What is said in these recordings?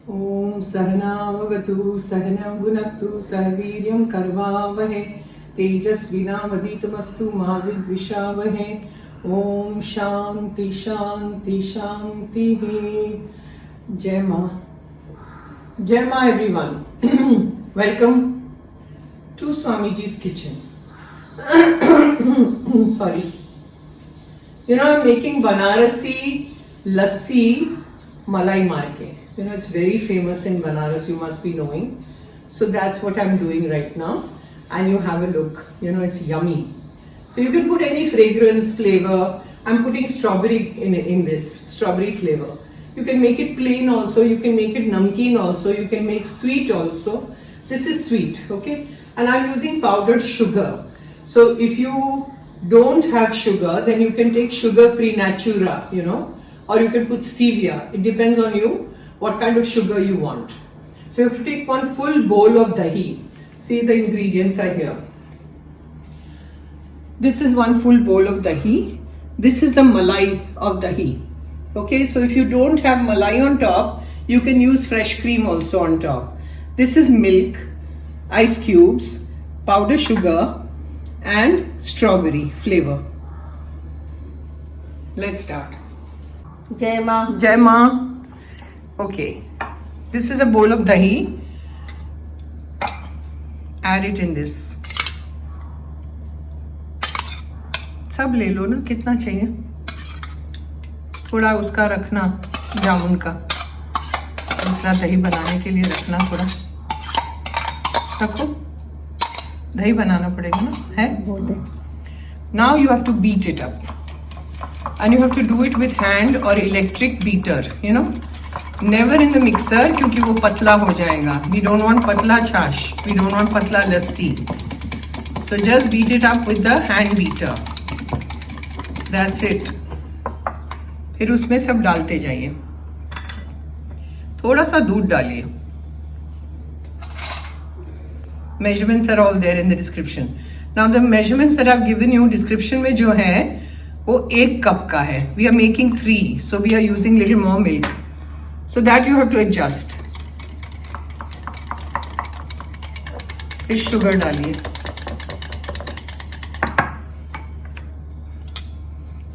Om Sahanavavatu Sahanam Bhunaktu Sahaviryam Karvavahe Tejasvinavaditamastu Ma Vidvishavahe Om Shanti Shanti Shanti. Jai Ma. Jai Ma everyone. Welcome to Swamiji's kitchen. Sorry. I'm making Varanasi Lassi Malai Maar. It's very famous in Banaras, you must be knowing. So that's what I'm doing right now. And you have a look, it's yummy. So you can put any fragrance, flavor. I'm putting strawberry in this, strawberry flavor. You can make it plain also, you can make it namkeen also, you can make sweet also. This is sweet, okay? And I'm using powdered sugar. So if you don't have sugar, then you can take sugar-free natura, or you can put stevia. It depends on you what kind of sugar you want. So you have to take one full bowl of dahi. See, the ingredients are here. This is one full bowl of dahi. This is the malai of dahi. Okay, so if you don't have malai on top, you can use fresh cream also on top. This is milk, ice cubes, powdered sugar and strawberry flavor. Let's start. Jai Ma. Jai Ma. Okay, this is a bowl of dahi. Add it in this. सब ले लो ना, कितना चाहिए? थोड़ा उसका रखना, जामुन का. दूसरा दही बनाने के लिए रखना थोड़ा. रखो. दही बनाना पड़ेगा ना, है? Now you have to beat it up. And you have to do it with hand or electric beater, Never in the mixer क्योंकि वो पतला हो जाएगा. We don't want पतला छाछ. We don't want पतला लस्सी. So just beat it up with the hand beater. That's it. फिर उसमें सब डालते जाइए. थोड़ा सा दूध डालिए. Measurements are all there in the description. Now the measurements that I've given you description में जो है वो 1 कप का है. We are making 3, so we are using little more milk. So that you have to adjust. फिर sugar डालिए.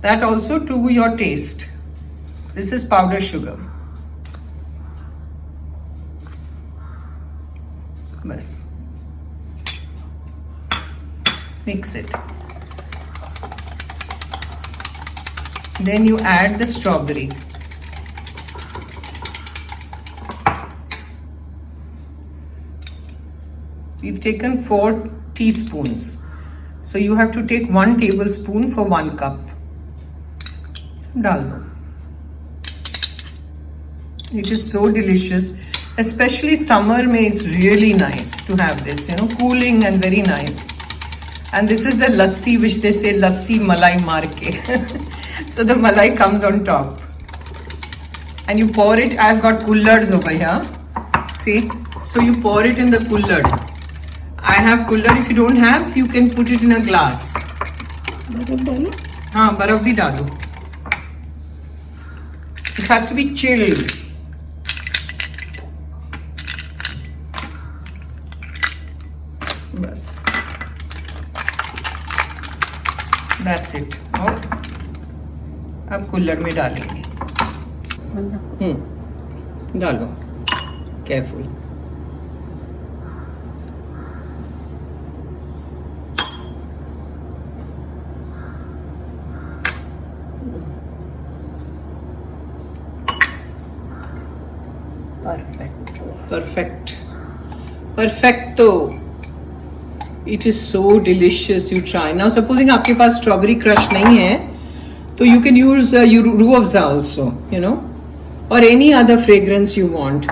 That also to your taste. This is powdered sugar. बस. Mix it. Then you add the strawberry. We've taken 4 teaspoons. So you have to take 1 tablespoon for 1 cup. So dal do. It is so delicious. Especially summer mein it's really nice to have this, cooling and very nice. And this is the lassi which they say lassi malai maar. So the malai comes on top. And you pour it, I've got kullads over here. See? So you pour it in the kullad. I have kullad. If you don't have, you can put it in a glass. हाँ, बर्फ भी डालो. It has to be chilled. बस. That's it. और अब कुल्लड़ में डालेंगे. डालो. Careful. Perfect. Perfecto. It is so delicious. You try. Now supposing आपके पास strawberry crush नहीं है, तो you can use Roohafza also, or any other fragrance you want.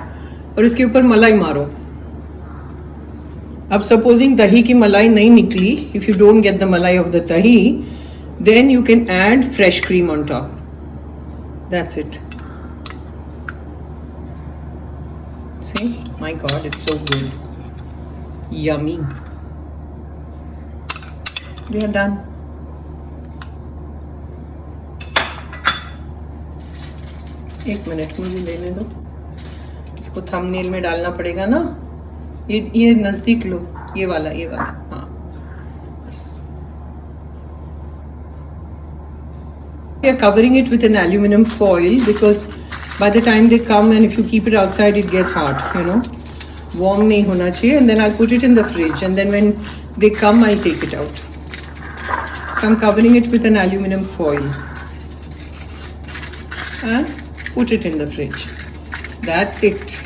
और इसके ऊपर मलाई मारो. अब supposing दही की मलाई नहीं निकली, if you don't get the malai of the dahi, then you can add fresh cream on top. That's it. See? My God, it's so good. Yummy. We are done. एक मिनट मुझे लेने दो. इसको थंबनेल में डालना पड़ेगा ना, ये नजदीक लो, ये वाला हाँ। We are covering it with an aluminum foil because by the time they come and if you keep it outside it gets hot, you know. Warm nahi hona chahiye, and then I'll put it in the fridge, and then when they come I'll take it out. So I'm covering it with an aluminum foil and put it in the fridge. That's it.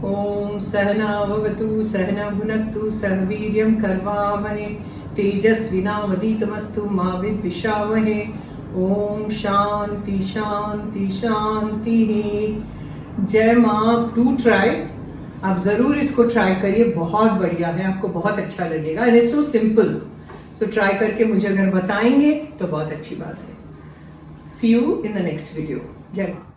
Om Sahana Vavatu Sahana Bhunaktu Sahviryam Karvavahe Tejasvinavaditamastu Ma Vidvishavahe. Om Shanti Shanti Shanti. जय माँ. Do try, आप जरूर इसको try करिए, बहुत बढ़िया है, आपको बहुत अच्छा लगेगा and it's so simple. So try करके मुझे अगर बताएंगे तो बहुत अच्छी बात है. See you in the next video. जय माँ.